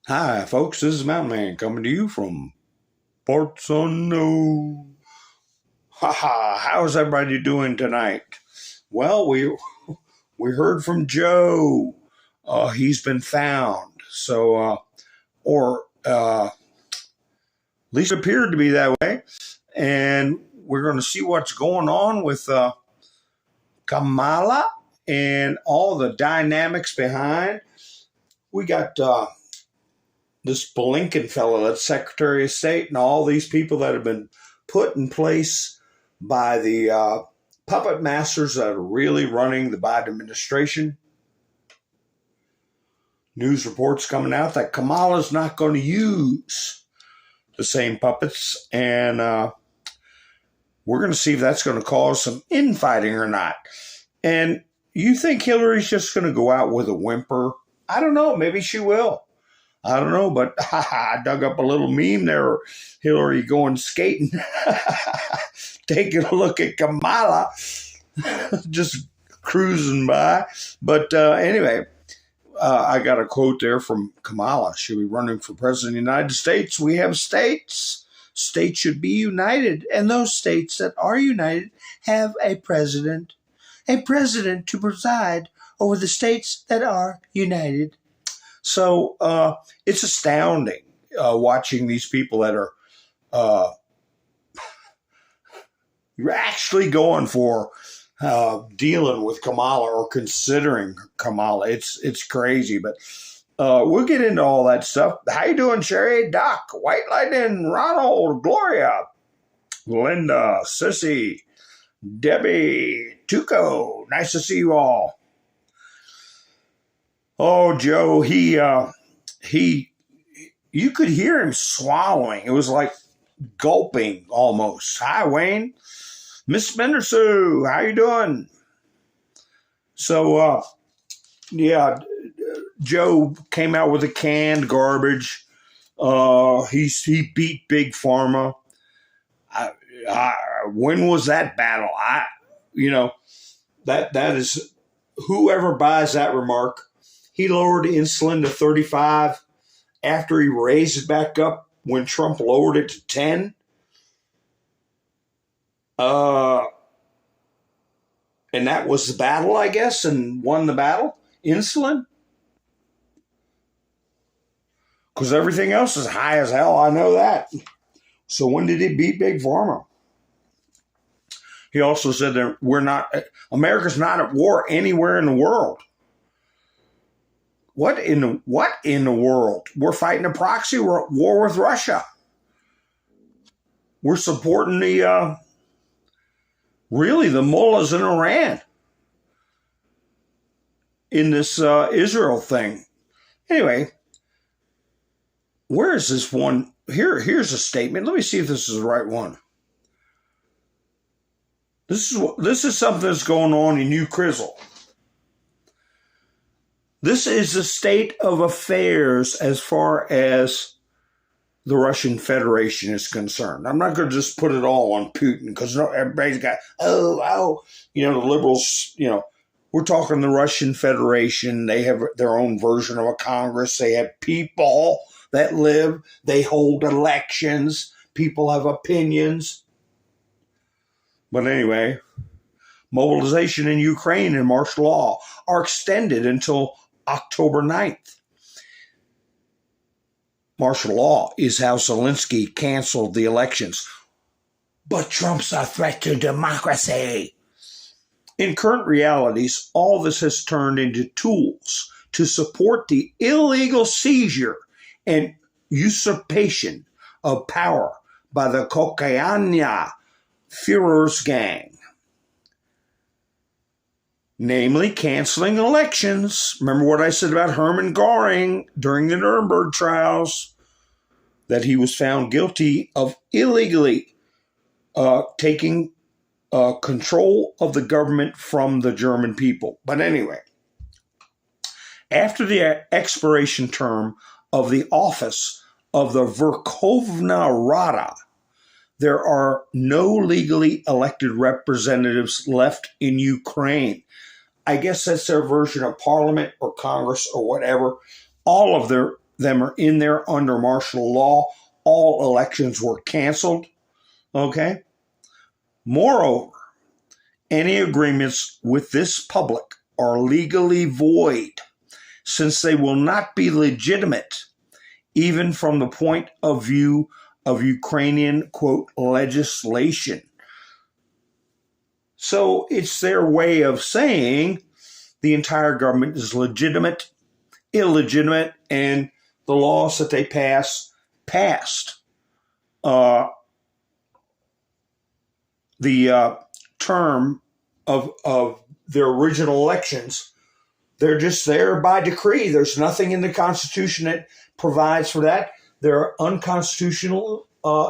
Hi, folks. This is Mountain Man coming to you from parts unknown. Haha, how's everybody doing tonight? Well, we heard from Joe. He's been found. At least it appeared to be that way. And we're going to see what's going on with Kamala and all the dynamics behind. We got this Blinken fellow, that's Secretary of State, and all these people that have been put in place by the puppet masters that are really running the Biden administration. News reports coming out that Kamala's not going to use the same puppets, and we're going to see if that's going to cause some infighting or not. And you think Hillary's just going to go out with a whimper? I don't know. Maybe she will. I don't know, but I dug up a little meme there, Hillary going skating, taking a look at Kamala, just cruising by. But anyway, I got a quote there from Kamala. She'll be running for president of the United States. We have states. States should be united. And those states that are united have a president to preside over the states that are united. So it's astounding watching these people that are actually going for dealing with Kamala or considering Kamala. It's crazy, but we'll get into all that stuff. How you doing, Sherry, Doc, White Lightning, Ronald, Gloria, Linda, Sissy, Debbie, Tuco? Nice to see you all. Oh, Joe, you could hear him swallowing. It was like gulping almost. Hi, Wayne. Miss Spendersue, how you doing? So, yeah, Joe came out with a canned garbage. He beat Big Pharma. When was that battle? That is, whoever buys that remark. He lowered insulin to 35 after he raised it back up when Trump lowered it to 10. And that was the battle, I guess, and won the battle. Insulin. Because everything else is high as hell. I know that. So when did he beat Big Pharma? He also said that America's not at war anywhere in the world. What in the world? We're fighting a proxy war with Russia. We're supporting the mullahs in Iran in this Israel thing. Anyway, where is this one? Here's a statement. Let me see if this is the right one. This is something that's going on in New Crizzle. This is the state of affairs as far as the Russian Federation is concerned. I'm not going to just put it all on Putin because everybody's got, the liberals, we're talking the Russian Federation. They have their own version of a Congress. They have people that live. They hold elections. People have opinions. But anyway, mobilization in Ukraine and martial law are extended until October 9th. Martial law is how Zelensky canceled the elections. But Trump's a threat to democracy. In current realities, all this has turned into tools to support the illegal seizure and usurpation of power by the Kokaina Führer's gang. Namely, canceling elections. Remember what I said about Hermann Göring during the Nuremberg trials, that he was found guilty of illegally taking control of the government from the German people. But anyway, after the expiration term of the office of the Verkhovna Rada, there are no legally elected representatives left in Ukraine. I guess that's their version of parliament or Congress or whatever. All of their them are in there under martial law. All elections were canceled. Okay? Moreover, any agreements with this public are legally void, since they will not be legitimate, even from the point of view of Ukrainian, quote, legislation. So it's their way of saying the entire government is legitimate, illegitimate, and the laws that they passed. The term of their original elections, they're just there by decree. There's nothing in the Constitution that provides for that. They're unconstitutional,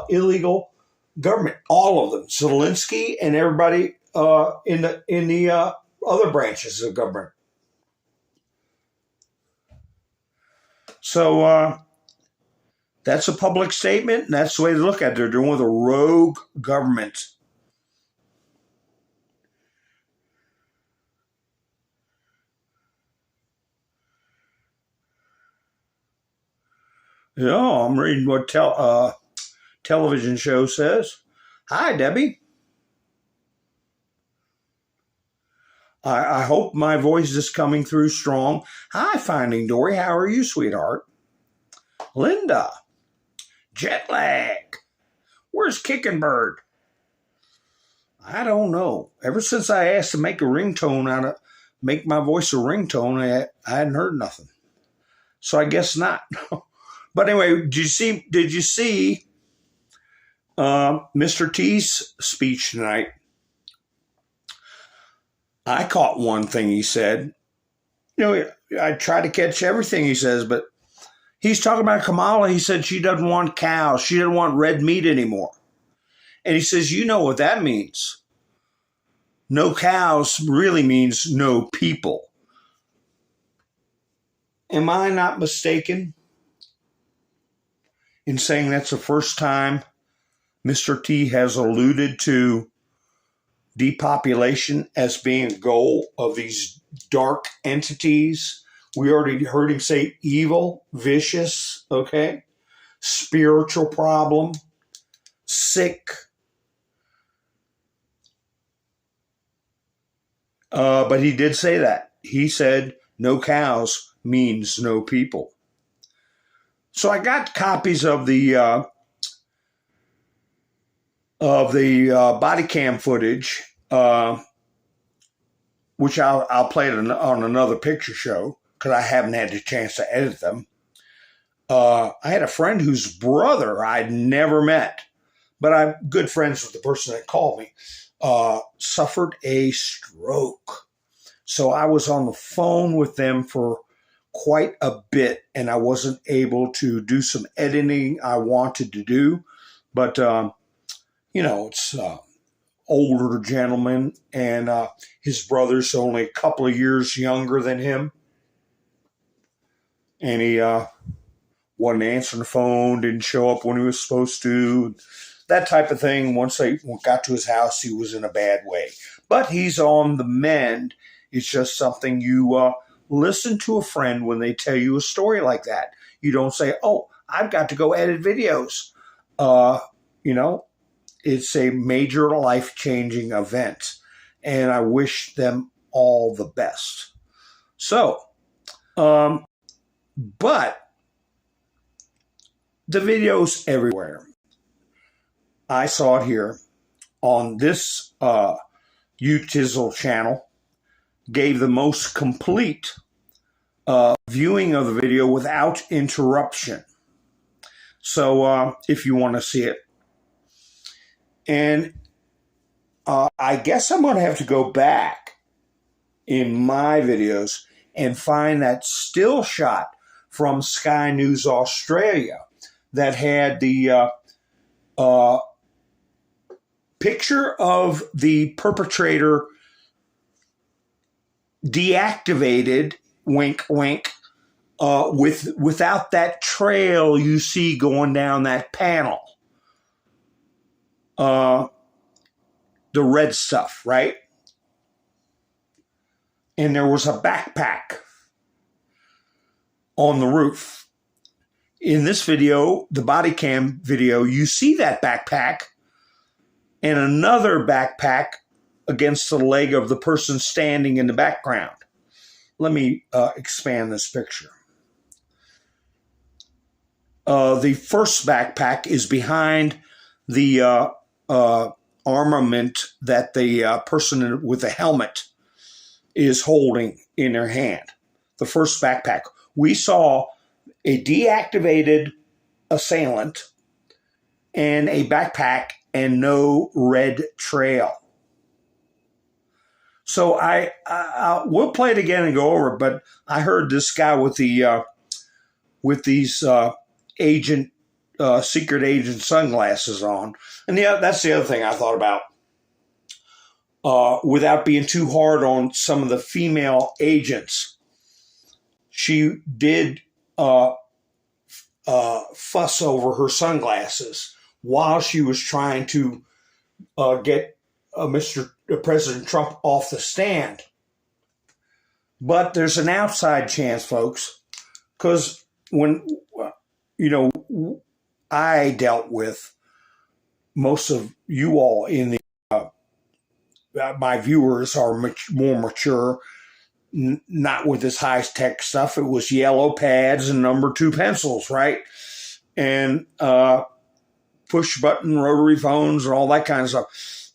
illegal government. All of them. Zelensky and everybody in the other branches of government. So that's a public statement, and that's the way to look at it. They're doing with a rogue government. Yeah, I'm reading what television show says. Hi, Debbie. I hope my voice is coming through strong. Hi, Finding Dory. How are you, sweetheart? Linda. Jet lag. Where's Kicking Bird? I don't know. Ever since I asked to make a ringtone make my voice a ringtone, I hadn't heard nothing. So I guess not. But anyway, did you see Mr. T's speech tonight? I caught one thing he said. I try to catch everything he says, but he's talking about Kamala. He said she doesn't want cows. She doesn't want red meat anymore. And he says, you know what that means. No cows really means no people. Am I not mistaken in saying that's the first time Mr. T has alluded to depopulation as being a goal of these dark entities? We already heard him say evil, vicious, okay? Spiritual problem, sick. But he did say that. He said no cows means no people. So I got copies of the body cam footage, which I'll play it on another picture show because I haven't had the chance to edit them. I had a friend whose brother I'd never met, but I'm good friends with the person that called me, suffered a stroke. So I was on the phone with them for quite a bit, and I wasn't able to do some editing I wanted to do. But, it's older gentleman, and his brother's only a couple of years younger than him. And he wasn't answering the phone, didn't show up when he was supposed to, that type of thing. Once they got to his house, he was in a bad way. But he's on the mend. It's just something you listen to a friend when they tell you a story like that. You don't say, oh, I've got to go edit videos. It's a major life-changing event, and I wish them all the best. So, but the video's everywhere. I saw it here on this UTizzle channel, gave the most complete viewing of the video without interruption. So if you want to see it. And I guess I'm going to have to go back in my videos and find that still shot from Sky News Australia that had the picture of the perpetrator deactivated, wink, wink, without that trail you see going down that panel. The red stuff, right? And there was a backpack on the roof. in this video, the body cam video, you see that backpack and another backpack against the leg of the person standing in the background. Let me expand this picture. The first backpack is behind the armament that the person with the helmet is holding in their hand. The first backpack. We saw a deactivated assailant and a backpack and no red trail. So we'll play it again and go over it, but I heard this guy with the with these secret agent sunglasses on, and that's the other thing I thought about. Without being too hard on some of the female agents, she did fuss over her sunglasses while she was trying to get Mr. President Trump off the stand. But there's an outside chance, folks, because when, I dealt with most of you all in the, my viewers are more mature, not with this high-tech stuff. It was yellow pads and number 2 pencils, right? And push-button rotary phones and all that kind of stuff.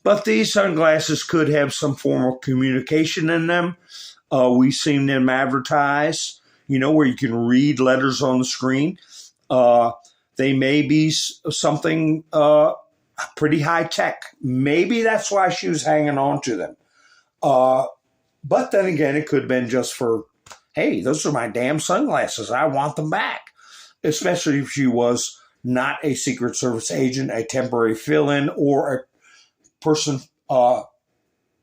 But these sunglasses could have some form of communication in them. We've seen them advertised, where you can read letters on the screen. They may be something pretty high-tech. Maybe that's why she was hanging on to them. But then again, it could have been just for, hey, those are my damn sunglasses. I want them back. Especially if she was not a Secret Service agent, a temporary fill-in, or a person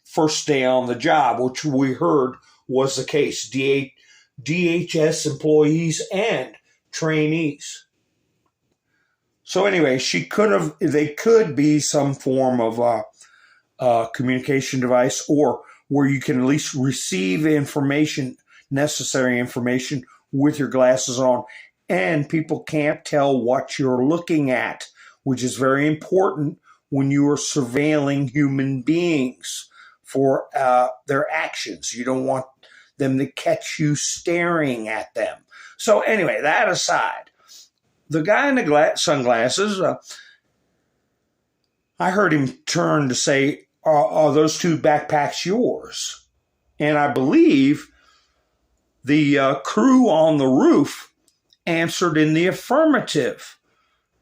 first day on the job, which we heard was the case. DHS employees and trainees. So anyway, they could be some form of communication device, or where you can at least receive necessary information with your glasses on, and people can't tell what you're looking at, which is very important when you are surveilling human beings for their actions. You don't want them to catch you staring at them. So anyway, that aside, the guy in the sunglasses, I heard him turn to say, are those 2 backpacks yours? And I believe the crew on the roof answered in the affirmative.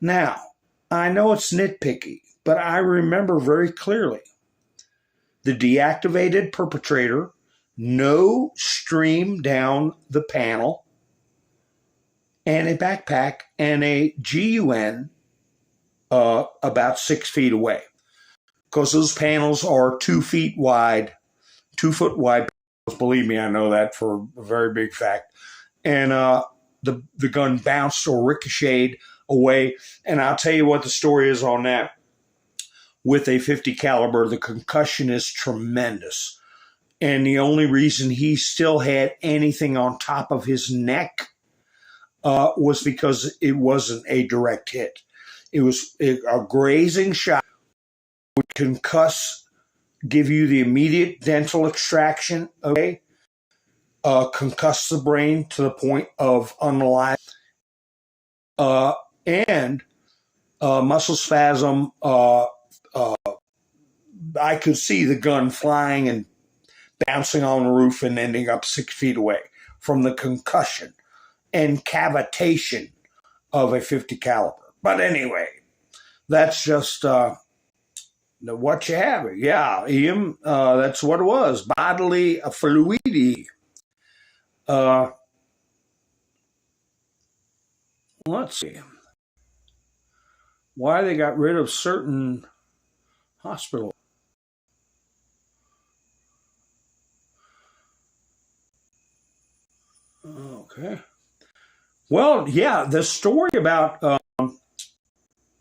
Now, I know it's nitpicky, but I remember very clearly the deactivated perpetrator, no stream down the panel, and a backpack and a GUN about 6 feet away. Because those panels are 2 feet wide, 2 foot wide panels. Believe me, I know that for a very big fact. And the gun bounced or ricocheted away. And I'll tell you what the story is on that. With a .50 caliber, the concussion is tremendous. And the only reason he still had anything on top of his neck was because it wasn't a direct hit. It was a grazing shot, would concuss, give you the immediate dental extraction, okay? Concuss the brain to the point of unalive, and muscle spasm. I could see the gun flying and bouncing on the roof and ending up 6 feet away from the concussion and cavitation of a .50 caliber. But anyway, that's just what you have. Yeah, Ian, that's what it was. Bodily fluidity. Let's see. Why they got rid of certain hospitals. Okay. Well, yeah, the story about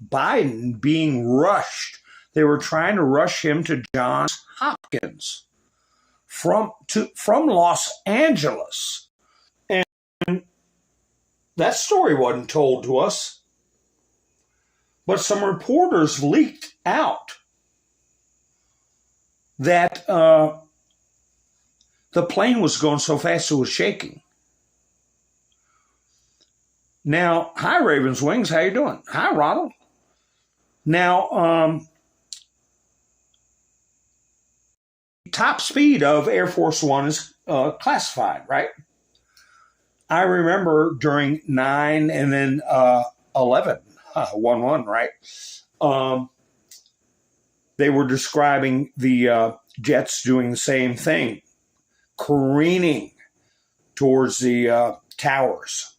Biden being rushed. They were trying to rush him to Johns Hopkins from Los Angeles. And that story wasn't told to us, but some reporters leaked out that the plane was going so fast it was shaking. Now, hi, Ravens Wings. How you doing? Hi, Ronald. Now, top speed of Air Force One is classified, right? I remember during 9 and then 11, 1-1, right? They were describing the jets doing the same thing, careening towards the towers.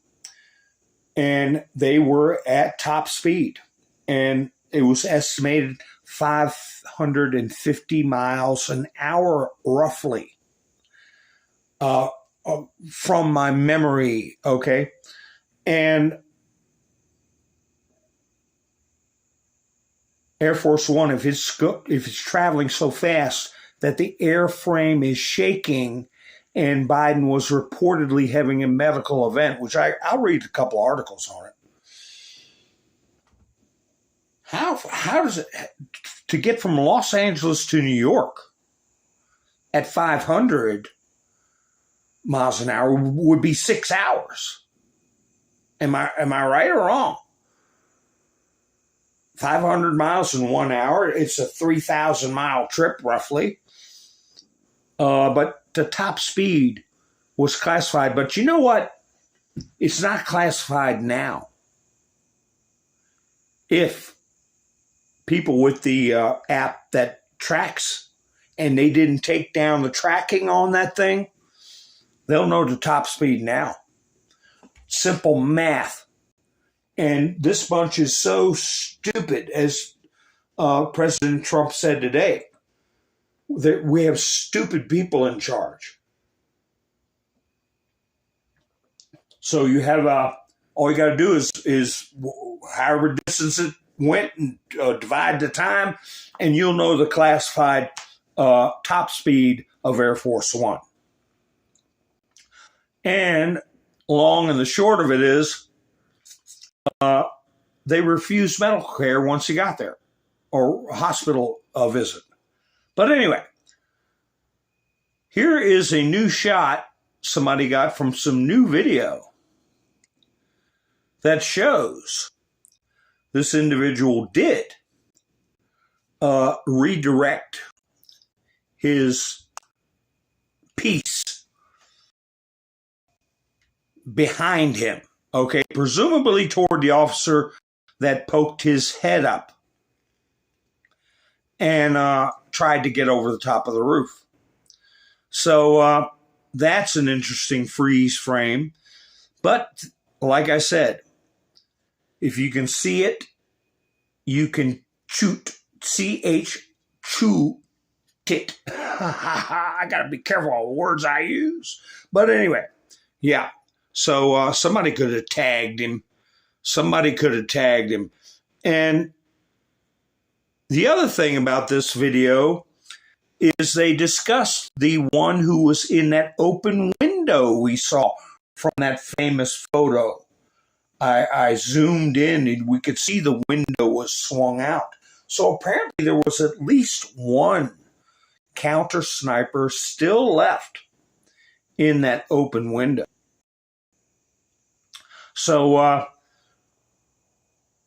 And they were at top speed. And it was estimated 550 miles an hour, roughly, from my memory, okay? And Air Force One, if it's traveling so fast that the airframe is shaking, and Biden was reportedly having a medical event, which I'll read a couple articles on it. How does it, to get from Los Angeles to New York at 500 miles an hour would be 6 hours? Am I right or wrong? 500 miles in 1 hour, it's a 3,000 mile trip roughly. But the top speed was classified. But you know what? It's not classified now. If people with the app that tracks and they didn't take down the tracking on that thing, they'll know the top speed now. Simple math. And this bunch is so stupid, as President Trump said today, that we have stupid people in charge. So you have all you got to do is however distance it went and divide the time, and you'll know the classified top speed of Air Force One. And long and the short of it is, they refused medical care once he got there, or hospital visit. But anyway, here is a new shot somebody got from some new video that shows this individual did redirect his piece behind him, okay, presumably toward the officer that poked his head up and tried to get over the top of the roof. So that's an interesting freeze frame. But like I said, if you can see it, you can shoot, shoot it. I got to be careful on the words I use. But anyway, yeah. So somebody could have tagged him. And the other thing about this video is they discussed the one who was in that open window we saw from that famous photo. I zoomed in and we could see the window was swung out. So apparently there was at least one counter sniper still left in that open window. So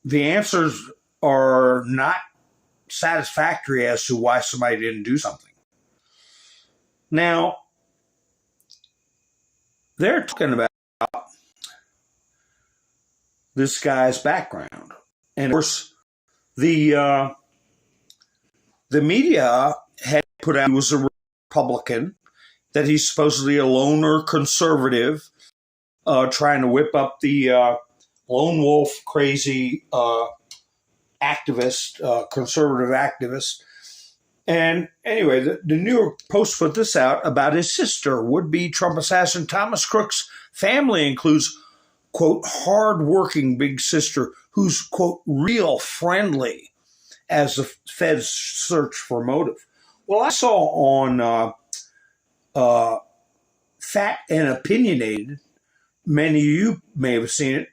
the answers are not satisfactory as to why somebody didn't do something. Now, they're talking about this guy's background. And of course, the media had put out he was a Republican, that he's supposedly a loner conservative, trying to whip up the lone wolf crazy activist, conservative activist. And anyway, the New York Post put this out about his sister. Would-be Trump assassin Thomas Crook's family includes, quote, hard-working big sister who's, quote, real friendly as the feds search for motive. Well, I saw on Fat and Opinionated many of you may have seen it.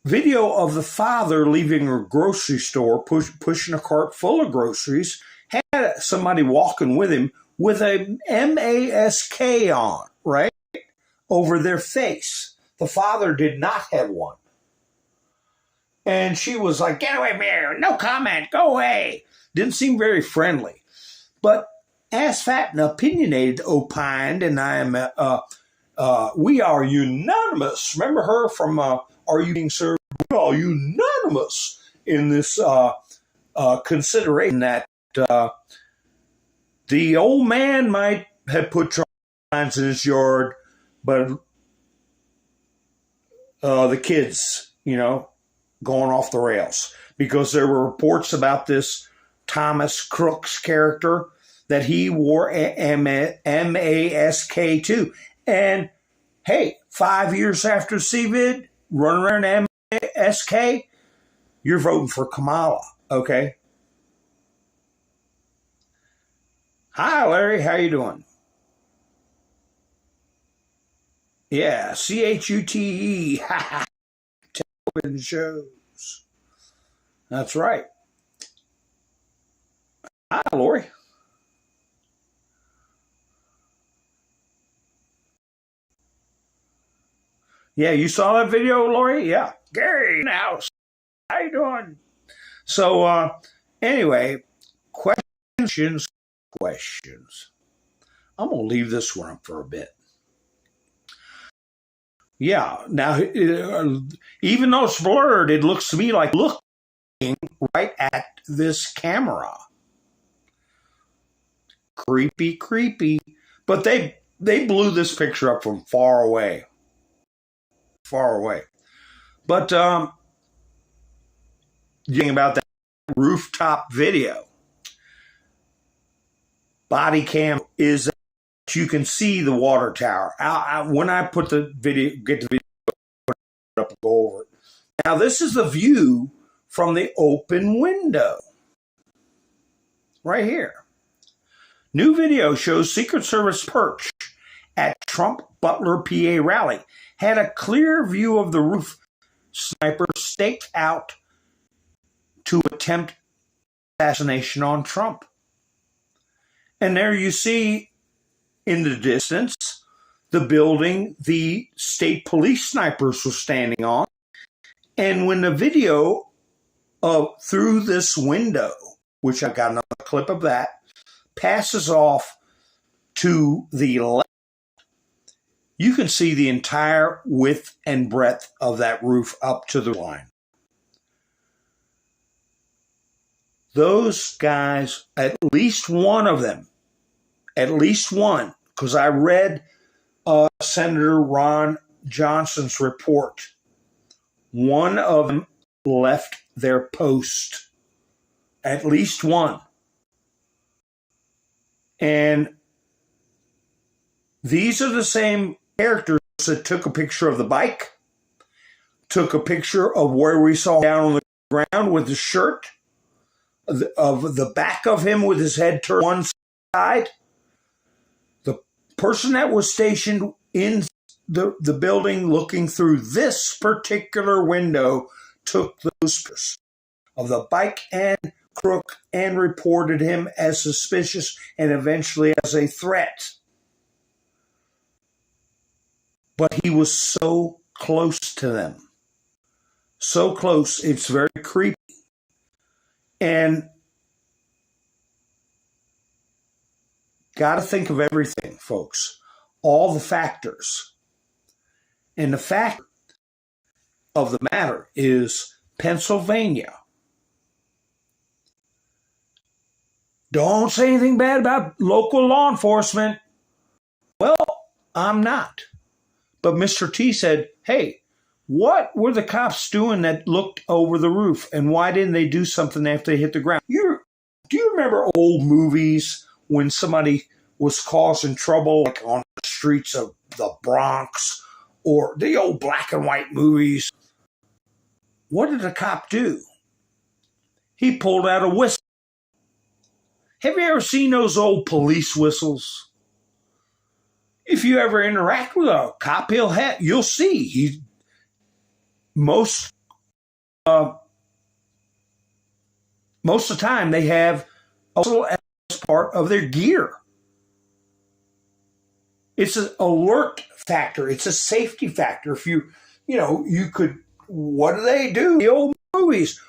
Video of the father leaving a grocery store, pushing a cart full of groceries, had somebody walking with him with a mask on, right, over their face. The father did not have one. And she was like, get away from here, no comment, go away. Didn't seem very friendly. But Ass Fat and Opinionated opined, and we are unanimous. Remember her from Are You Being Served? We are unanimous in this consideration that the old man might have put signs in his yard, but the kids, going off the rails, because there were reports about this Thomas Crook's character that he wore mask too. And hey, 5 years after CVID, running around mask, you're voting for Kamala, okay? Hi, Larry. How you doing? Yeah, CHUTE. Television shows. That's right. Hi, Lori. Yeah, you saw that video, Lori? Yeah. Gary in the house. How you doing? So, anyway, questions. I'm going to leave this one up for a bit. Yeah, now, even though it's blurred, it looks to me like looking right at this camera. Creepy. But they blew this picture up from far away. But thing about that rooftop video, body cam is that you can see the water tower. When I put the video, get the video up and go over it. Now this is the view from the open window. Right here. New video shows Secret Service perch at Trump Butler PA rally. Had a clear view of the roof sniper staked out to attempt assassination on Trump. And there you see in the distance the building the state police snipers were standing on. And when the video of through this window, which I got another clip of that, passes off to the left, you can see the entire width and breadth of that roof up to the line. Those guys, at least one of them, because I read Senator Ron Johnson's report, one of them left their post. At least one. And these are the same characters that took a picture of the bike, took a picture of where we saw down on the ground with the shirt, of the back of him with his head turned one side. The person that was stationed in the building looking through this particular window took those pictures of the bike and Crook and reported him as suspicious and eventually as a threat. But he was so close to them. So close, it's very creepy. And got to think of everything, folks. All the factors. And the fact of the matter is Pennsylvania. Don't say anything bad about local law enforcement. Well, I'm not. But Mr. T said, hey, what were the cops doing that looked over the roof? And why didn't they do something after they hit the ground? Do you remember old movies when somebody was causing trouble, like on the streets of the Bronx, or the old black and white movies? What did the cop do? He pulled out a whistle. Have you ever seen those old police whistles? if you ever interact with a cop, you'll see most of the time they have a whistle as part of their gear. It's an alert factor. It's a safety factor. If you could, what do they do? The old movies,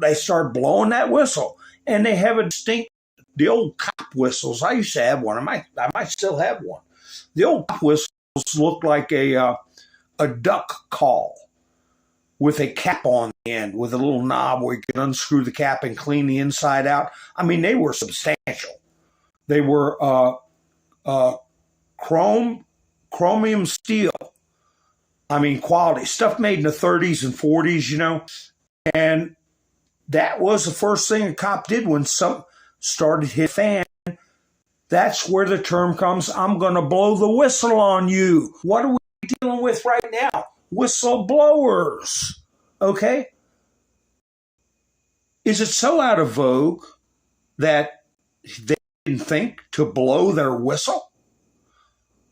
they start blowing that whistle, and they have a distinct, the old cop whistles. I used to have one. I might still have one. The old cop whistles look like a duck call with a cap on the end, with a little knob where you can unscrew the cap and clean the inside out. I mean, they were substantial. They were chromium steel. I mean, quality stuff made in the 30s and 40s, and that was the first thing a cop did when some started hit fan. That's where the term comes, I'm going to blow the whistle on you. What are we dealing with right now? Whistleblowers. Okay? Is it so out of vogue that they didn't think to blow their whistle?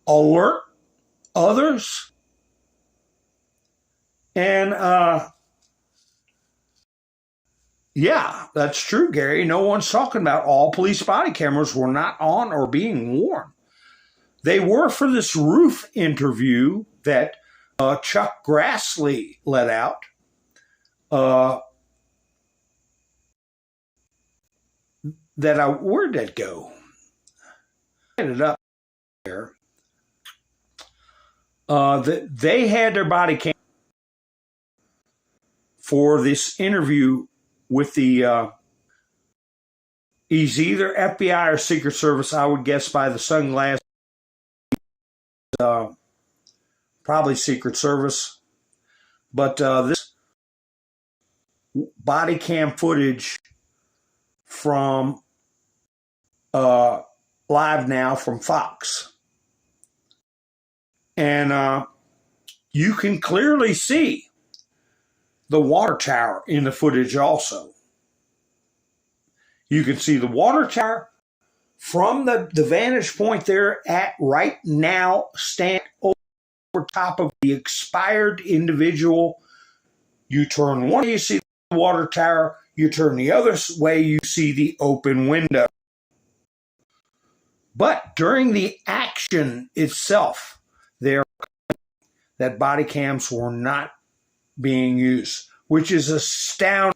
Alert others? And, yeah, that's true, Gary. No one's talking about all police body cameras were not on or being worn. They were for this roof interview that Chuck Grassley let out. Where'd that go? I ended up there. They had their body cam for this interview with the, he's either FBI or Secret Service, I would guess by the sunglasses, probably Secret Service. But this body cam footage from Live Now from Fox. And you can clearly see the water tower in the footage also. You can see the water tower from the vantage point there at right now, stand over top of the expired individual. You turn one way, you see the water tower. You turn the other way, you see the open window. But during the action itself, that body cams were not being used, which is astounding.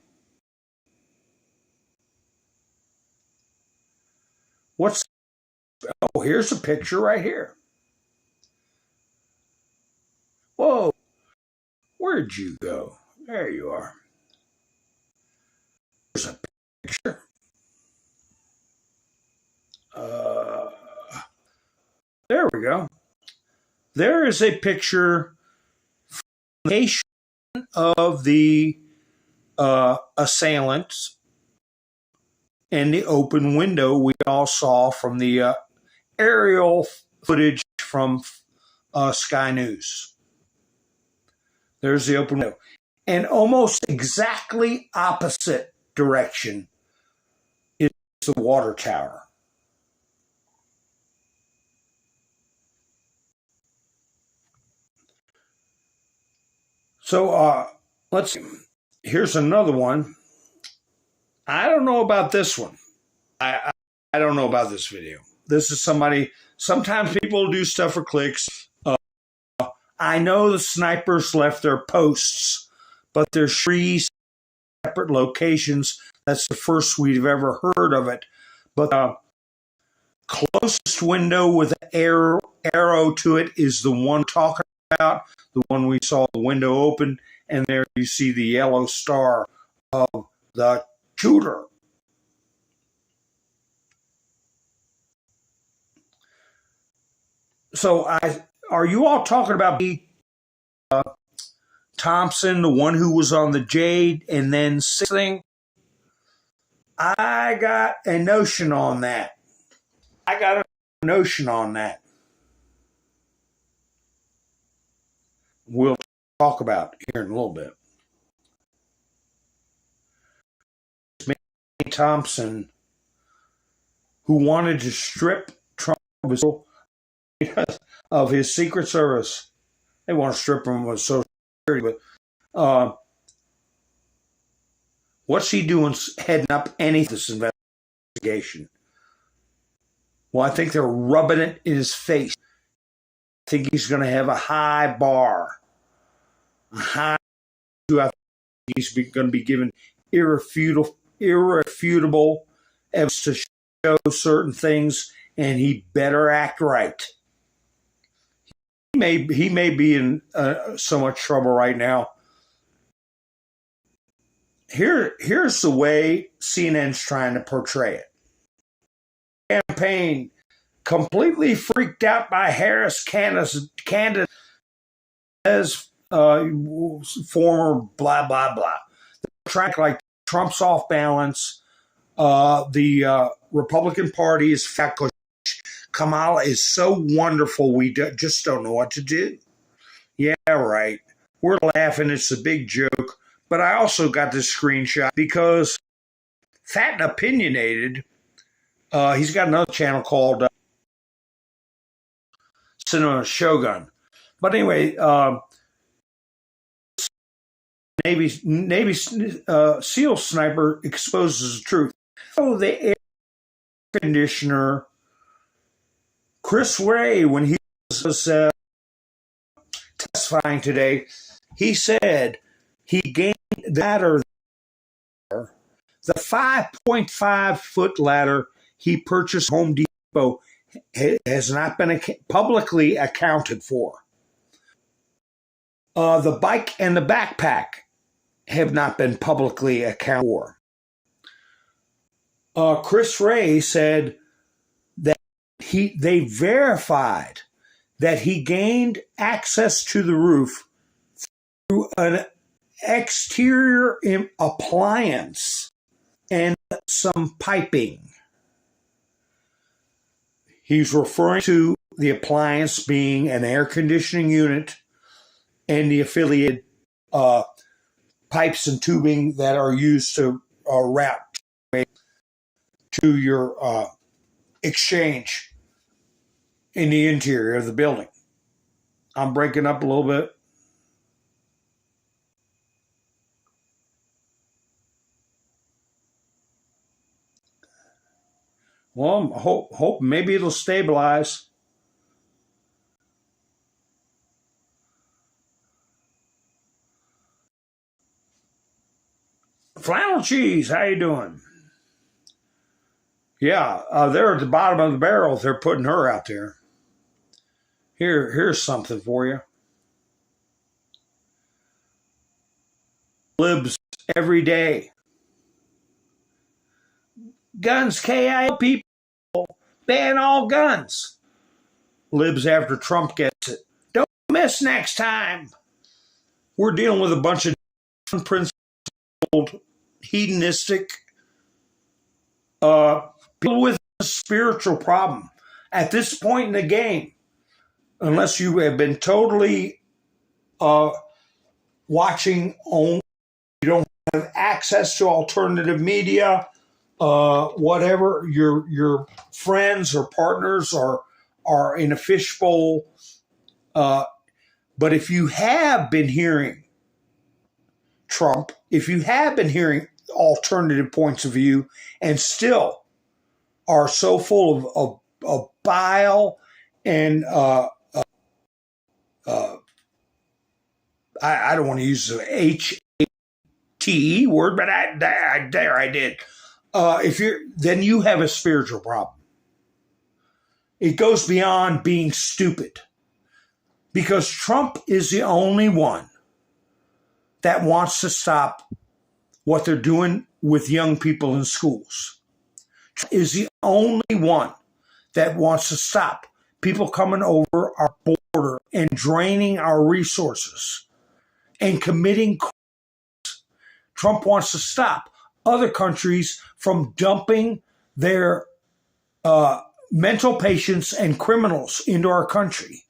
Here's a picture right here. Whoa, where'd you go? There you are. There's a picture. There we go. There is a picture of the assailants and the open window we all saw from the aerial footage from Sky News. There's the open window. And almost exactly opposite direction is the water tower. So let's see. Here's another one. I don't know about this one. I don't know about this video. This is somebody, sometimes people do stuff for clicks. I know the snipers left their posts, but there's 3 separate locations. That's the first we've ever heard of it. But the closest window with an arrow to it is the one talking about, the one we saw the window open, and there you see the yellow star of the shooter. So are you all talking about Thompson, the one who was on the Jade and then thing? I got a notion on that. We'll talk about here in a little bit. Thompson, who wanted to strip Trump of his Secret Service. They want to strip him of Social Security, but what's he doing heading up any of this investigation? Well, I think they're rubbing it in his face. I think he's going to have a high bar. I think he's going to be given irrefutable evidence to show certain things, and he better act right. He may be in so much trouble right now. Here's the way CNN's trying to portray it. Campaign completely freaked out by Harris candidate as former blah blah blah. Track like Trump's off balance. The Republican Party is fat. Kamala is so wonderful. We just don't know what to do. Yeah, right. We're laughing. It's a big joke. But I also got this screenshot because Fat and Opinionated, he's got another channel called Cinema Shogun. But anyway, Navy SEAL sniper exposes the truth. Oh, the air conditioner, Chris Wray, when he was testifying today, he said he gained the ladder. The 5.5 foot ladder he purchased at Home Depot has not been publicly accounted for. The bike and the backpack have not been publicly accounted for. Chris Wray said that they verified that he gained access to the roof through an exterior appliance and some piping. He's referring to the appliance being an air conditioning unit and the affiliated pipes and tubing that are used to route to your exchange in the interior of the building. I'm breaking up a little bit. Well, hope maybe it'll stabilize. Flannel Cheese, how you doing? Yeah, they're at the bottom of the barrel. They're putting her out there. Here's something for you. Libs every day. Guns KIO people. Ban all guns. Libs after Trump gets it. Don't miss next time. We're dealing with a bunch of unprincipled, hedonistic people with a spiritual problem. At this point in the game, unless you have been totally watching only, you don't have access to alternative media, whatever, your friends or partners are in a fishbowl. But if you have been hearing Trump, if you have been hearing alternative points of view and still are so full of bile and I don't want to use the H-A-T-E word, but I did. Then you have a spiritual problem. It goes beyond being stupid, because Trump is the only one that wants to stop what they're doing with young people in schools. Trump is the only one that wants to stop people coming over our border and draining our resources and committing crimes. Trump wants to stop other countries from dumping their mental patients and criminals into our country.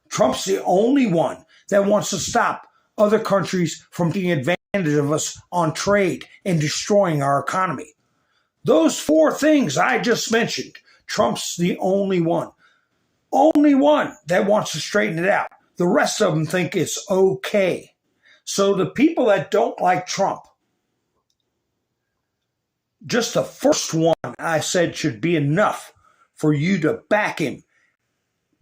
Trump's the only one that wants to stop other countries from taking advantage of us on trade and destroying our economy. Those four things I just mentioned, Trump's the only one. only one that wants to straighten it out. The rest of them think it's okay. So the people that don't like Trump, just the first one I said should be enough for you to back him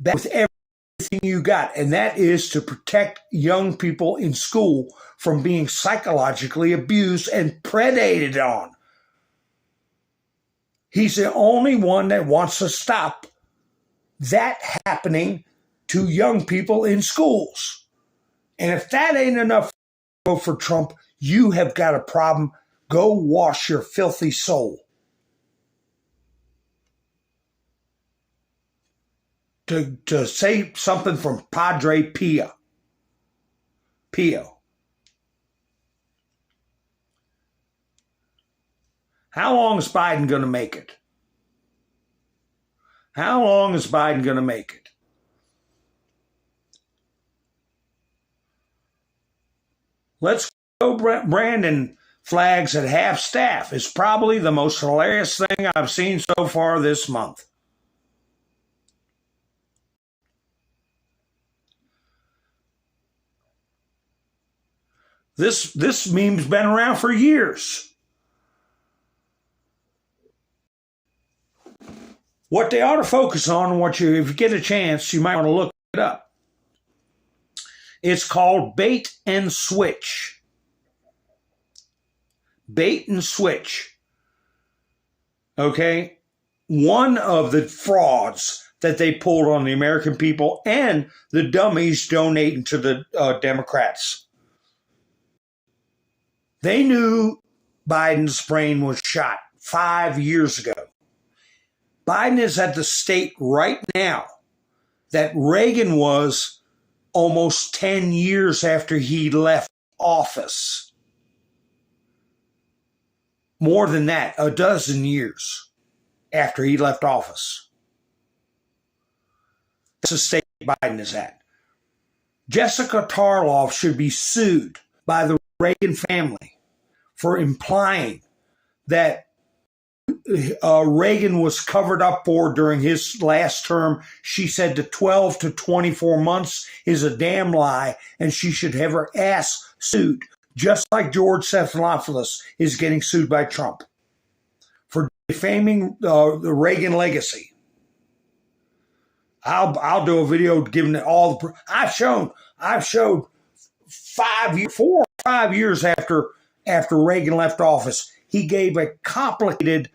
with everything you got. And that is to protect young people in school from being psychologically abused and predated on. He's the only one that wants to stop that happening to young people in schools. And if that ain't enough to vote for Trump, you have got a problem. Go wash your filthy soul. To say something from Padre Pio. How long is Biden going to make it? How long is Biden going to make it? Let's go, Brandon. Flags at half staff is probably the most hilarious thing I've seen so far this month. This meme's been around for years. What they ought to focus on, if you get a chance, you might want to look it up. It's called bait and switch. Bait and switch. Okay? One of the frauds that they pulled on the American people and the dummies donating to the Democrats. They knew Biden's brain was shot 5 years ago. Biden is at the state right now that Reagan was almost 10 years after he left office. More than that, a dozen years after he left office. That's the state Biden is at. Jessica Tarloff should be sued by the Reagan family for implying that Reagan was covered up for during his last term. She said the 12 to 24 months is a damn lie, and she should have her ass sued, just like George Stephanopoulos is getting sued by Trump for defaming the Reagan legacy. I'll do a video giving it all the. I've showed 4 or 5 years after Reagan left office, he gave a complicated,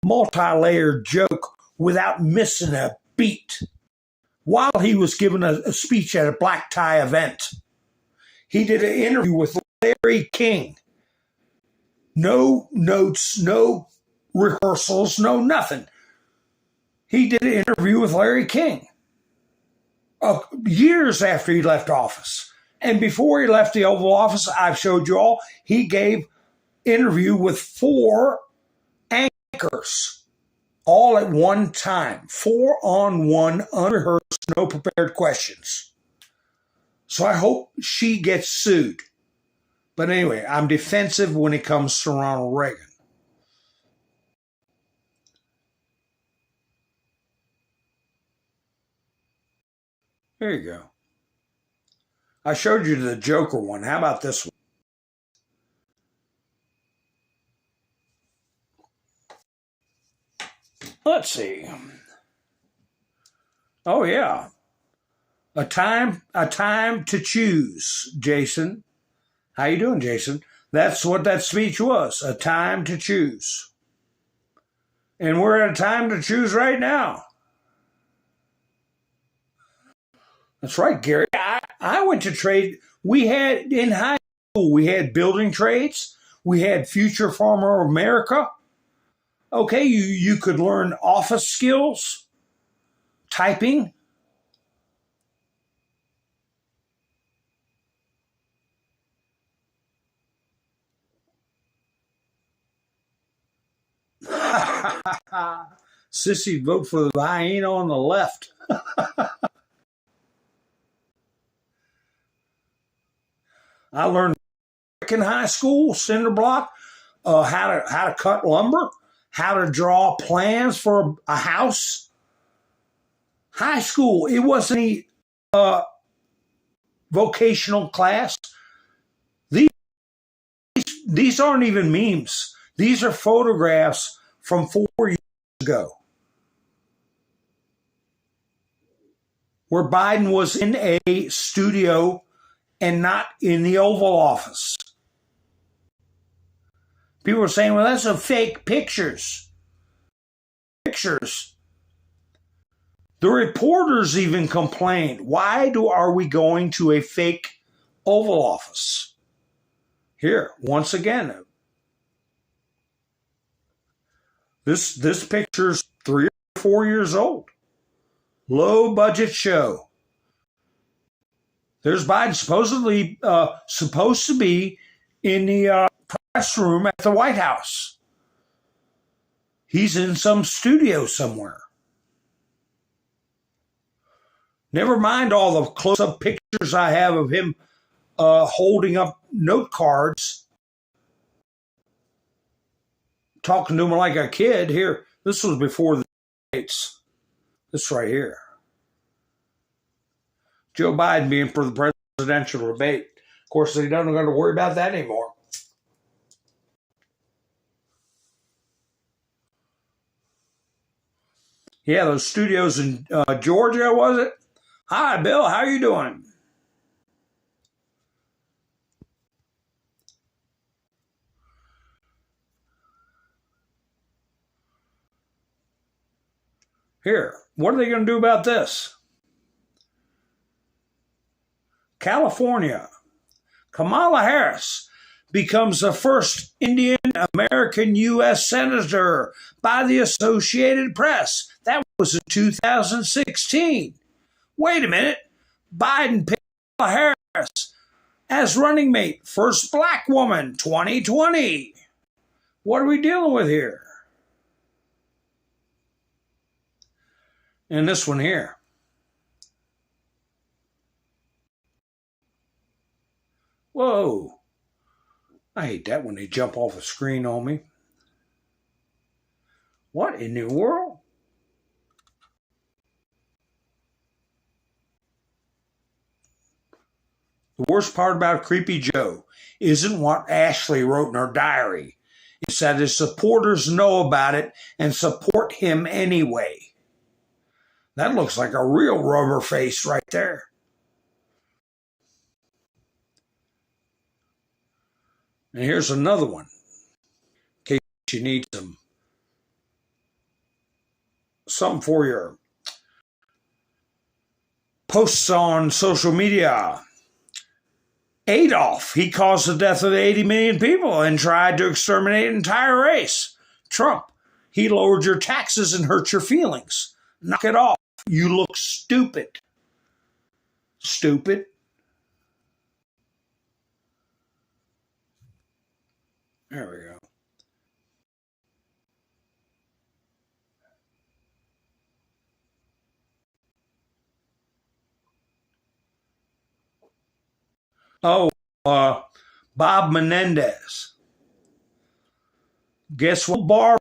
multi-layered joke without missing a beat while he was giving a speech at a black tie event. He did an interview with Larry King. No notes, no rehearsals, no nothing. He did an interview with Larry King years after he left office. And before he left the Oval Office, I've showed you all, he gave interview with 4 anchors all at one time. 4-on-1, unrehearsed, no prepared questions. So I hope she gets sued. But anyway, I'm defensive when it comes to Ronald Reagan. There you go. I showed you the Joker one. How about this one? Let's see. Oh, yeah. A time to choose, Jason. How you doing, Jason? That's what that speech was, a time to choose. And we're at a time to choose right now. That's right, Gary. I went to trade. We had, in high school, we had building trades. We had Future Farmer America. Okay, you could learn office skills, typing. Sissy, vote for the hyena on the left. I learned in high school, cinder block, how to cut lumber, how to draw plans for a house, High school, it wasn't any vocational class. These aren't even memes. These are photographs from 4 years ago, where Biden was in a studio and not in the Oval Office. People are saying, well, that's a fake pictures. The reporters even complained. Why are we going to a fake Oval Office? Here, once again, this picture's 3 or 4 years old. Low budget show. There's Biden supposedly supposed to be in the press room at the White House. He's in some studio somewhere. Never mind all the close-up pictures I have of him holding up note cards, talking to him like a kid. Here, this was before the debates. This right here. Joe Biden being for the presidential debate. Of course, he doesn't have to worry about that anymore. Yeah, those studios in Georgia, was it? Hi, Bill. How are you doing? Here, what are they going to do about this? California. Kamala Harris becomes the first Indian American U.S. Senator by the Associated Press. That was in 2016. Wait a minute. Biden picked Kamala Harris as running mate. First black woman, 2020. What are we dealing with here? And this one here. Whoa. I hate that when they jump off the screen on me. What in the world? The worst part about Creepy Joe isn't what Ashley wrote in her diary. It's that his supporters know about it and support him anyway. That looks like a real rubber face right there. And here's another one, in case you need something for your posts on social media. Adolf, he caused the death of 80 million people and tried to exterminate an entire race. Trump, he lowered your taxes and hurt your feelings. Knock it off. You look stupid. Stupid. There we go. Oh, Bob Menendez. Guess what? Bar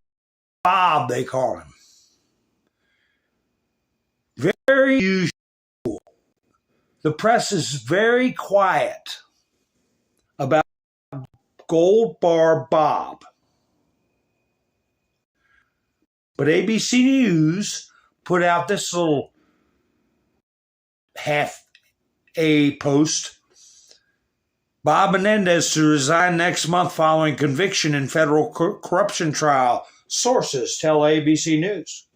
Bob, they call him. Very usual. The press is very quiet about Gold Bar Bob. But ABC News put out this little half-a post. Bob Menendez to resign next month following conviction in federal corruption trial. Sources tell ABC News.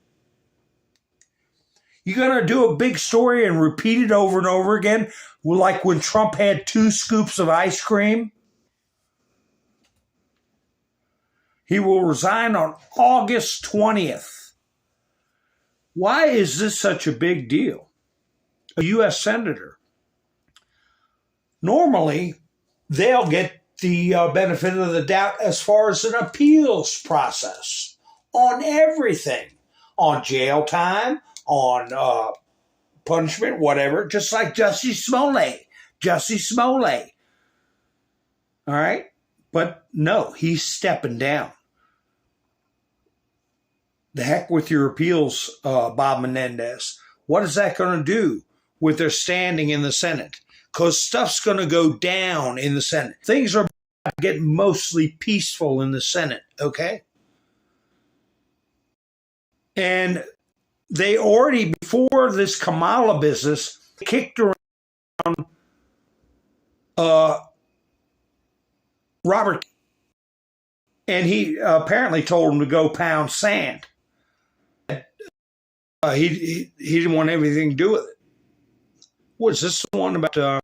You're going to do a big story and repeat it over and over again, like when Trump had 2 scoops of ice cream? He will resign on August 20th. Why is this such a big deal? A U.S. Senator. Normally, they'll get the benefit of the doubt as far as an appeals process on everything, on jail time, on punishment, whatever, just like Jussie Smollett. All right? But no, he's stepping down. The heck with your appeals, Bob Menendez. what is that going to do with their standing in the Senate? Because stuff's going to go down in the Senate. Things are about to get mostly peaceful in the Senate, okay? And they already, before this Kamala business, kicked around Robert, and he apparently told him to go pound sand. He didn't want anything to do with it. Was this the one about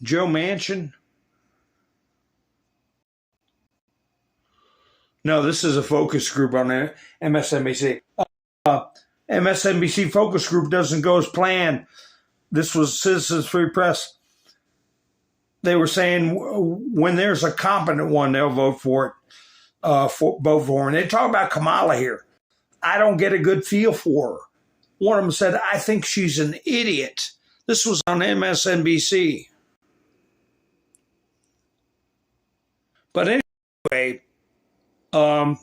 Joe Manchin? No, this is a focus group on MSNBC. MSNBC focus group doesn't go as planned. This was Citizens Free Press. They were saying when there's a competent one, they'll vote for it. Vote for her. And they talk about Kamala here. I don't get a good feel for her. One of them said, I think she's an idiot. This was on MSNBC. But anyway, there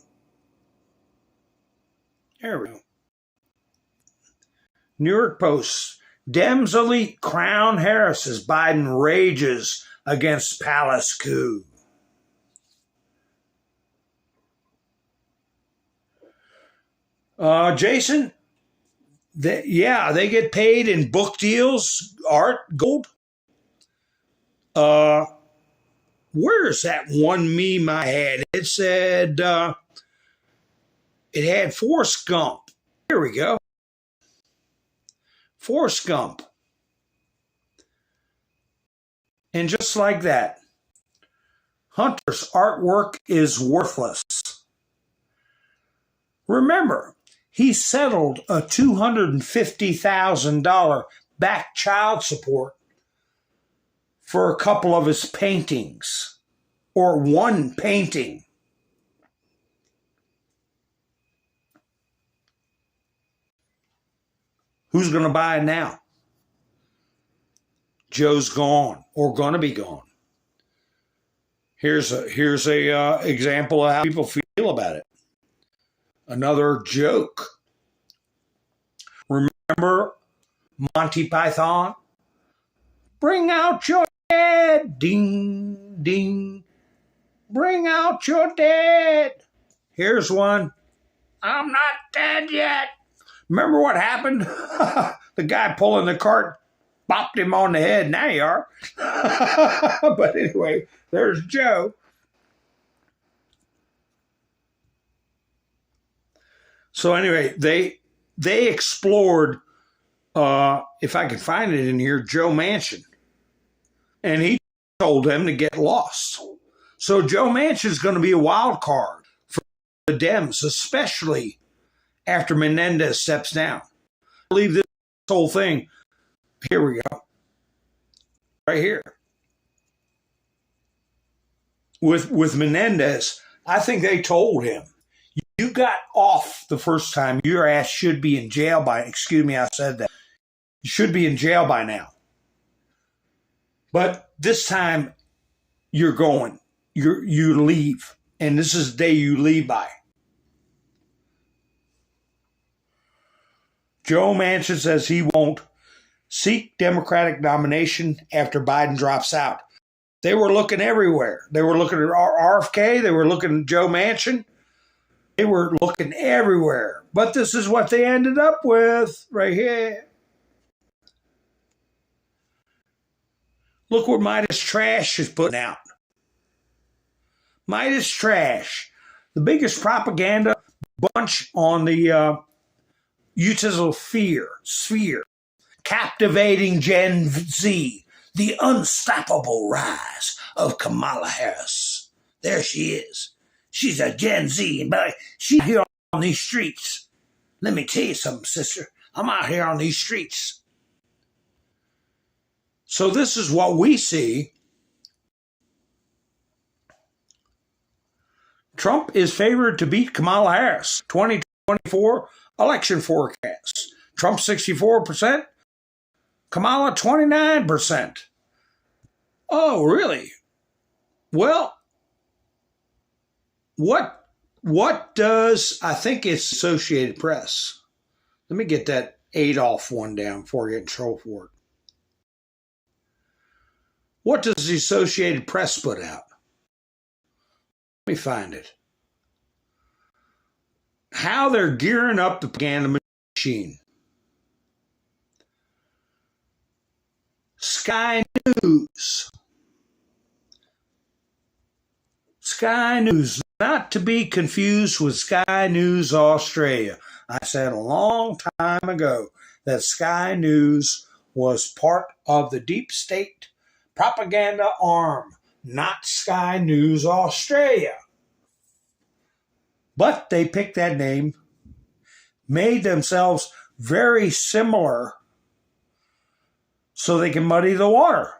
we go. New York Post. Dems elite crown Harris as Biden rages against palace coup. Jason, they get paid in book deals, art, gold. Where's that one meme I had? It said, it had Forrest Gump. Here we go. Forrest Gump. And just like that, Hunter's artwork is worthless. Remember, he settled a $250,000 back child support for a couple of his paintings, or one painting. Who's going to buy it now? Joe's gone, or going to be gone. Here's a example of how people feel about it. Another joke. Remember Monty Python? Bring out your dead. Ding, ding. Bring out your dead. Here's one. I'm not dead yet. Remember what happened? The guy pulling the cart bopped him on the head. Now you are. But anyway, there's Joe. So anyway, they explored, if I can find it in here, Joe Manchin. And he told them to get lost. So Joe Manchin is going to be a wild card for the Dems, especially after Menendez steps down. I believe this whole thing, here we go, right here. With Menendez, I think they told him, you got off the first time. Your ass should be in jail by, excuse me, I said that. You should be in jail by now. But this time, you're going. You leave. And this is the day you leave by. Joe Manchin says he won't seek Democratic nomination after Biden drops out. They were looking everywhere. They were looking at RFK. They were looking at Joe Manchin. They were looking everywhere. But this is what they ended up with right here. Look what Midas Trash is putting out. Midas Trash, the biggest propaganda bunch on the utensil sphere, captivating Gen Z, the unstoppable rise of Kamala Harris. There she is. She's a Gen Z, but she's here on these streets. Let me tell you something, sister. I'm out here on these streets. So this is what we see. Trump is favored to beat Kamala Harris. 2024 election forecast. Trump 64%. Kamala 29%. Oh, really? Well, what does, I think it's Associated Press. Let me get that Adolf one down before I get in trouble for it. What does the Associated Press put out? Let me find it. How they're gearing up the propaganda machine. Sky News. Sky News, not to be confused with Sky News Australia. I said a long time ago that Sky News was part of the deep state propaganda arm, not Sky News Australia. But they picked that name, made themselves very similar so they can muddy the water.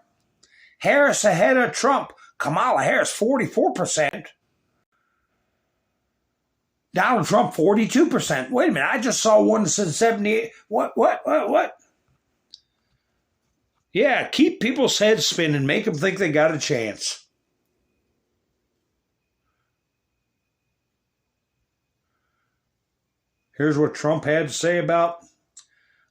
Harris ahead of Trump. Kamala Harris, 44%. Donald Trump, 42%. Wait a minute, I just saw one that said 78. What? Yeah, keep people's heads spinning, make them think they got a chance. Here's what Trump had to say about,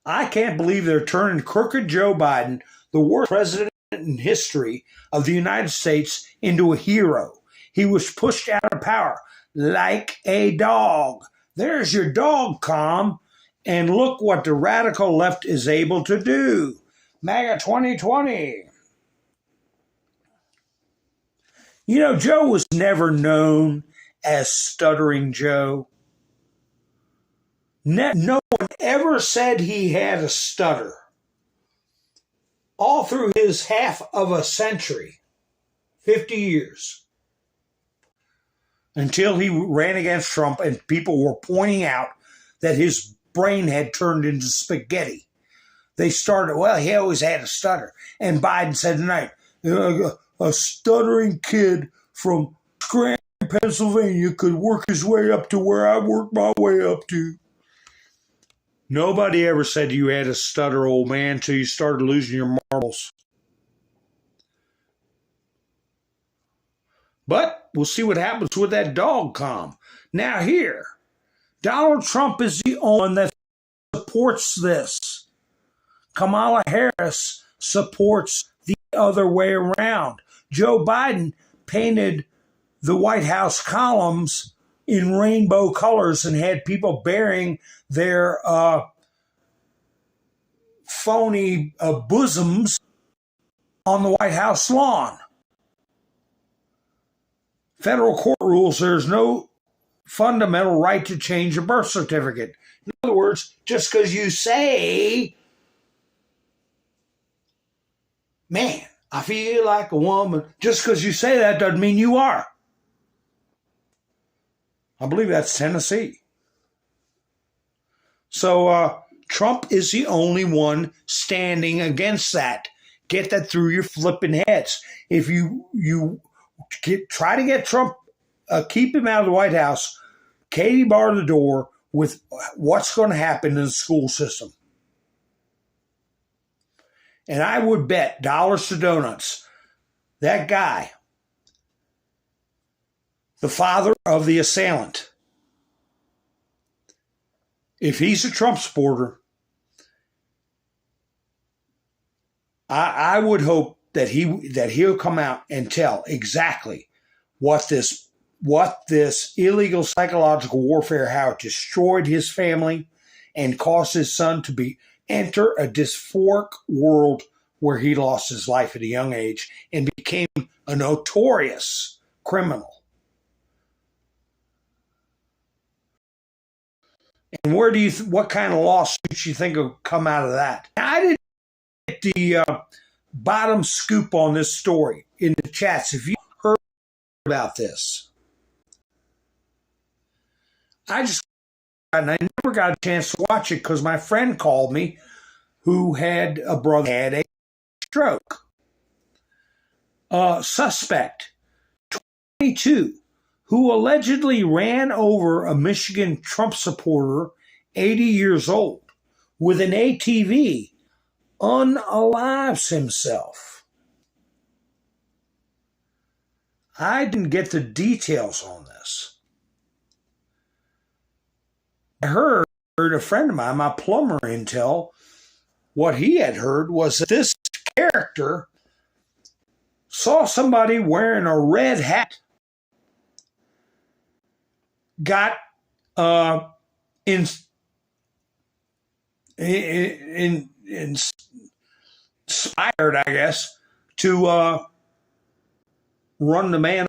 I can't believe they're turning crooked Joe Biden, the worst president in history of the United States, into a hero. He was pushed out of power like a dog. There's your dog, Calm. And look what the radical left is able to do. MAGA 2020. You know, Joe was never known as Stuttering Joe. No one ever said he had a stutter. All through his half of a century, 50 years, until he ran against Trump and people were pointing out that his brain had turned into spaghetti. They started, well, he always had a stutter. And Biden said tonight, a stuttering kid from Scranton, Pennsylvania could work his way up to where I worked my way up to. Nobody ever said you had a stutter, old man, until you started losing your marbles. But we'll see what happens with that dog, Calm. Now here, Donald Trump is the only one that supports this. Kamala Harris supports the other way around. Joe Biden painted the White House columns in rainbow colors and had people bearing their phony bosoms on the White House lawn. Federal court rules there's no fundamental right to change a birth certificate. In other words, just because you say, man, I feel like a woman, just because you say that doesn't mean you are. I believe that's Tennessee. So Trump is the only one standing against that. Get that through your flipping heads. If you try to get Trump, keep him out of the White House, Katie bar the door with what's going to happen in the school system. And I would bet dollars to donuts that guy, the father of the assailant, if he's a Trump supporter, I would hope that he'll come out and tell exactly what this illegal psychological warfare, how it destroyed his family and caused his son to enter a dysphoric world where he lost his life at a young age and became a notorious criminal. And what kind of lawsuits you think will come out of that? I didn't get the bottom scoop on this story in the chats. If you heard about this, and I never got a chance to watch it because my friend called me who had a brother had a stroke. Suspect, 22, who allegedly ran over a Michigan Trump supporter, 80 years old, with an ATV, unalives himself. I didn't get the details on this. I heard heard a friend of mine, my plumber intel, what he had heard was that this character saw somebody wearing a red hat, got inspired, I guess, to run the man,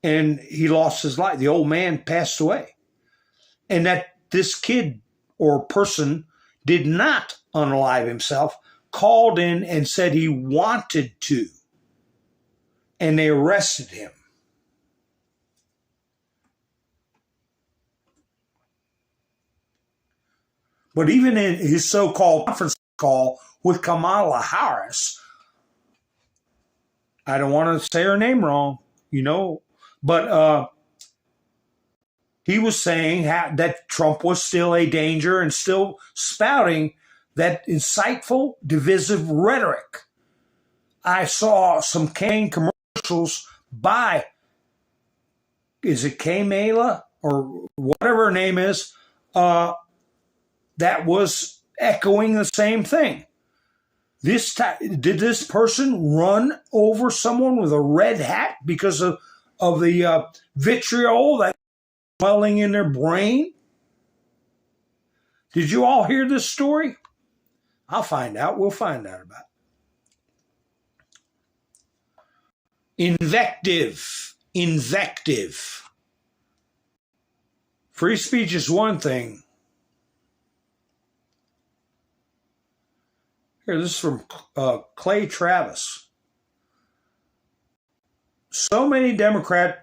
and he lost his life. The old man passed away. And that this kid or person did not unalive himself, called in and said he wanted to, and they arrested him. But even in his so-called conference call with Kamala Harris, I don't want to say her name wrong, but he was saying that Trump was still a danger and still spouting that insightful, divisive rhetoric. I saw some campaign commercials by, is it Kamala or whatever her name is, that was echoing the same thing. Did this person run over someone with a red hat because of the vitriol that dwelling in their brain? Did you all hear this story? I'll find out. We'll find out about it. Invective. Free speech is one thing. Here, this is from Clay Travis. So many Democrat...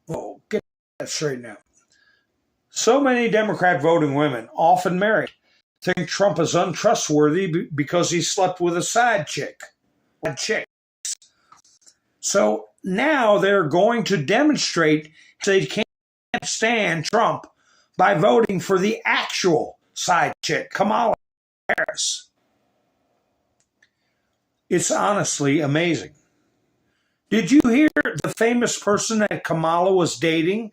Oh, get that straight now. So many Democrat voting women, often married, think Trump is untrustworthy because he slept with a side chick. So now they're going to demonstrate they can't stand Trump by voting for the actual side chick, Kamala Harris. It's honestly amazing. Did you hear the famous person that Kamala was dating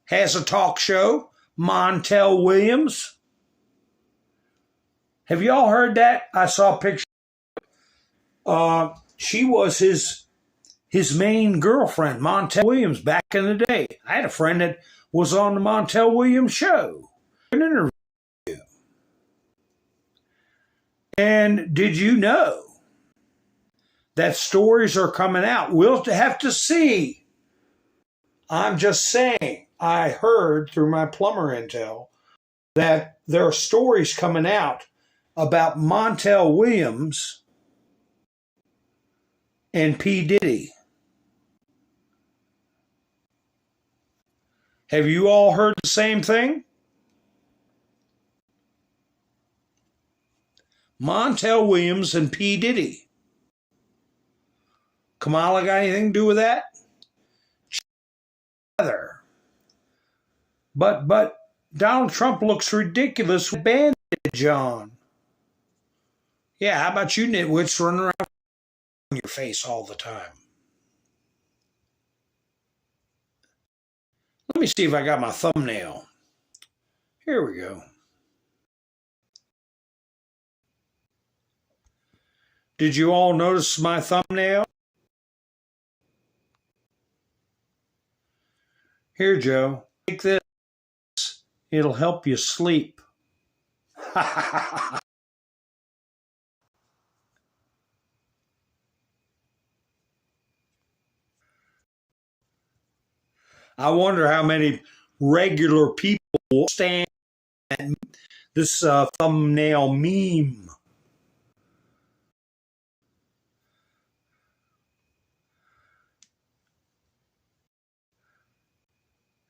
has a talk show, Montel Williams? Have you all heard that? I saw a picture. She was his main girlfriend, Montel Williams, back in the day. I had a friend that was on the Montel Williams show. An interview. And did you know that stories are coming out? We'll have to see. I'm just saying, I heard through my plumber intel that there are stories coming out about Montel Williams and P. Diddy. Have you all heard the same thing? Montel Williams and P. Diddy. Kamala got anything to do with that? But Donald Trump looks ridiculous with bandage on. Yeah, how about you nitwits running around in your face all the time? Let me see if I got my thumbnail. Here we go. Did you all notice my thumbnail? Here, Joe, take this. It'll help you sleep. I wonder how many regular people stand this thumbnail meme.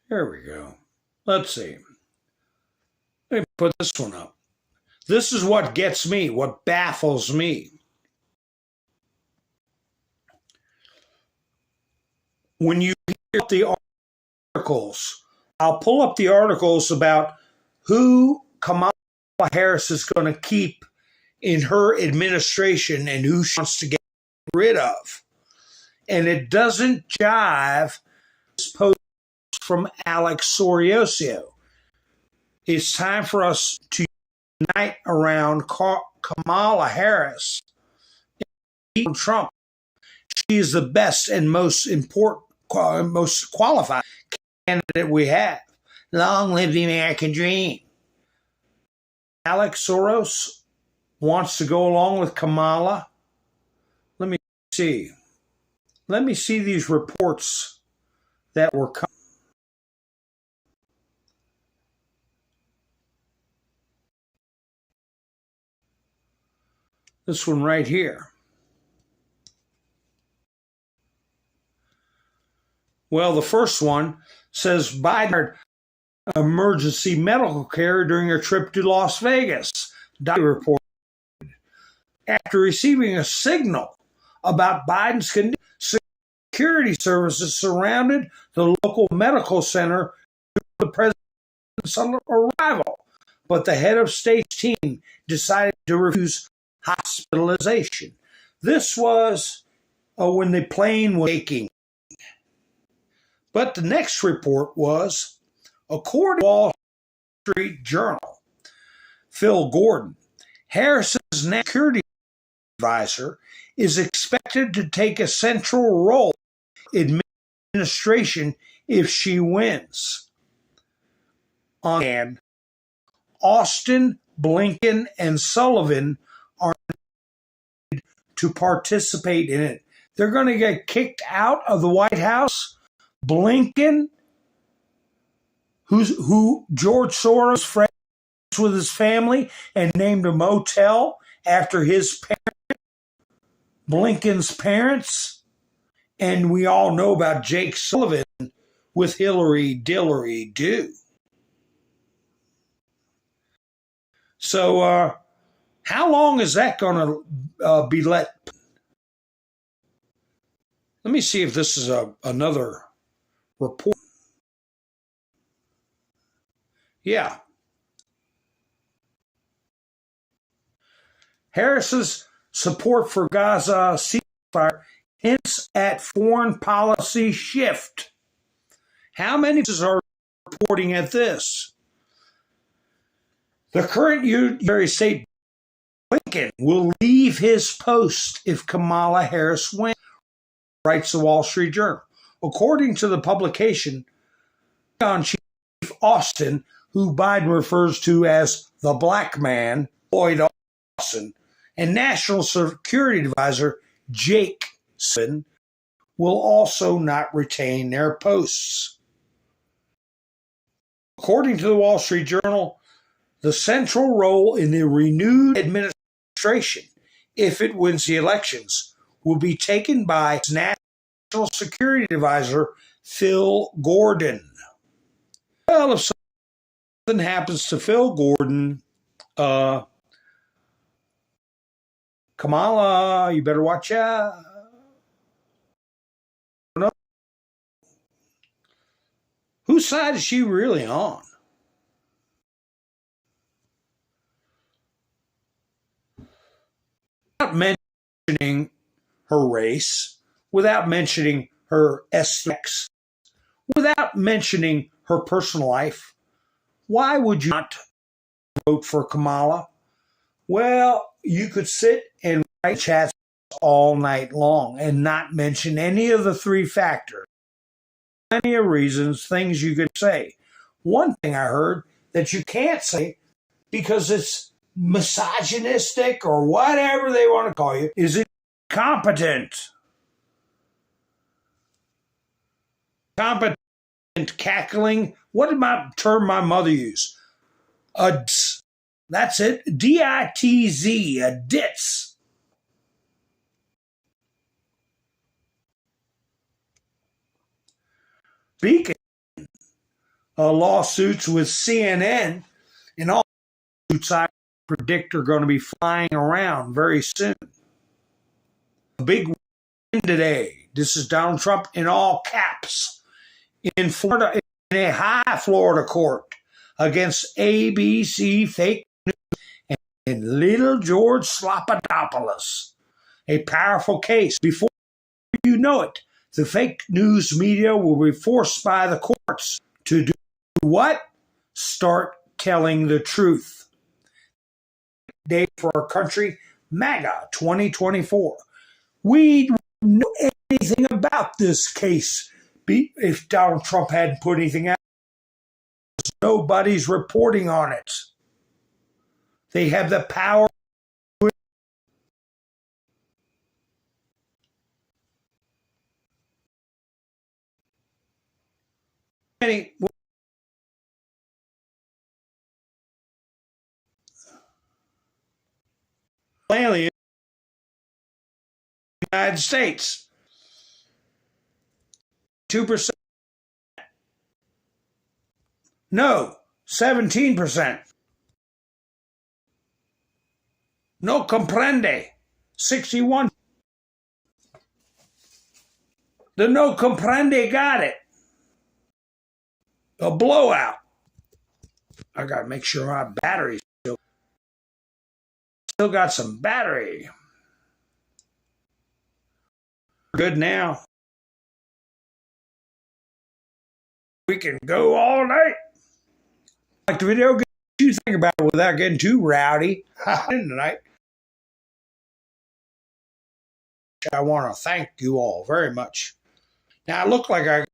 There we go. Let's see. Let me put this one up. This is what gets me, what baffles me. When you hear the articles, I'll pull up the articles about who Kamala Harris is going to keep in her administration and who she wants to get rid of. and it doesn't jive with this post from Alex Soriosio. It's time for us to unite around Kamala Harris and Trump. She is the best and most qualified candidate we have. Long live the American dream. Alex Soros wants to go along with Kamala. Let me see. Let me see these reports that were coming. This one right here. Well, the first one says Biden emergency medical care during a trip to Las Vegas. Doctor reported after receiving a signal about Biden's condition, security services surrounded the local medical center to the president's arrival, but the head of state's team decided to refuse hospitalization. This was when the plane was shaking. But the next report was, according to Wall Street Journal, Phil Gordon, Harris's national security advisor, is expected to take a central role in administration if she wins. On the other hand, Austin, Blinken, and Sullivan are to participate in it. They're going to get kicked out of the White House. Blinken, who George Soros friends with his family and named a motel after his parents, Blinken's parents, and we all know about Jake Sullivan with Hillary Dillery Do. So, how long is that going to be let? Let me see if this is another report. Yeah. Harris's support for Gaza ceasefire hints at foreign policy shift. How many are reporting at this? The current Secretary of State Blinken will leave his post if Kamala Harris wins, writes the Wall Street Journal. According to the publication, Chief Austin, who Biden refers to as the black man, Lloyd Austin, and National Security Advisor Jake Sullivan will also not retain their posts. According to the Wall Street Journal, the central role in the renewed administration, if it wins the elections, will be taken by National Security Advisor Phil Gordon. Well, if something happens to Phil Gordon, Kamala, you better watch out. No. Whose side is she really on? Without mentioning her race, without mentioning her aesthetics, without mentioning her personal life, why would you not vote for Kamala? Well, you could sit and write chats all night long and not mention any of the three factors. Plenty of reasons, things you could say. One thing I heard that you can't say because it's misogynistic or whatever they want to call you is incompetent. Competent cackling. What did my term my mother use? That's it. D-I-T-Z, a ditz. Speaking of lawsuits with CNN, and all lawsuits I predict are going to be flying around very soon. A big win today. This is Donald Trump in all caps in Florida, in a high Florida court against ABC fake news and little George Slopadopoulos. A powerful case. Before you know it, the fake news media will be forced by the courts to do what? Start telling the truth. Day for our country, MAGA 2024. We don't know anything about this case. If Donald Trump hadn't put anything out, nobody's reporting on it. They have the power. Alien United States. 2%. No, 17%. No comprende. 61. The no comprende got it. A blowout. I got to make sure my battery's still got some battery. Good now. We can go all night. Like the video, what you think about it without getting too rowdy tonight. I want to thank you all very much. Now, I look like I